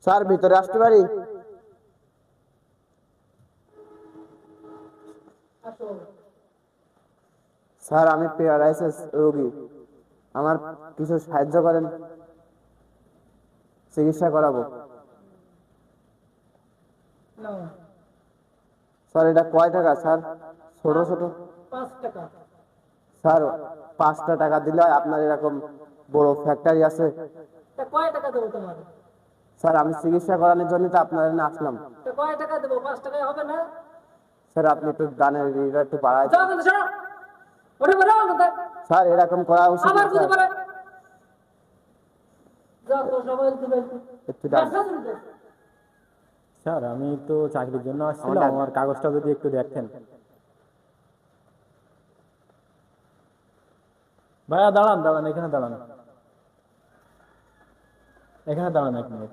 Sir ভিতরে আসতে পারি? স্যার আমি প্যারালাইসিস রোগী, আমার কিছু সাহায্য করেন, চিকিৎসা করাবো। স্যার এটা কয় টাকা স্যার? ছোট ছোট 5 টাকা। স্যার 5টা টাকা দিলে আপনার এরকম বড় ফ্যাক্টরি আছে? কয় টাকা দেবো তোমার? স্যার আমি চিকিৎসা করানোর জন্য তো আপনার এখানে আসলাম। কয় টাকা দেবো? 5 টাকায় হবে না? স্যার আপনি একটু দানের রেটটা একটু বাড়ায়। ওঠে স্যার এরকম করা উচিত না স্যার। একটু দাম। স্যার আমি তো চাকরির জন্য আসছিলাম, আমার কাগজটা যদি একটু দেখতেন। ভাইয়া দাঁড়ান দাঁড়ান, এখানে দাঁড়ান, এখানে দাঁড়ান 1 মিনিট।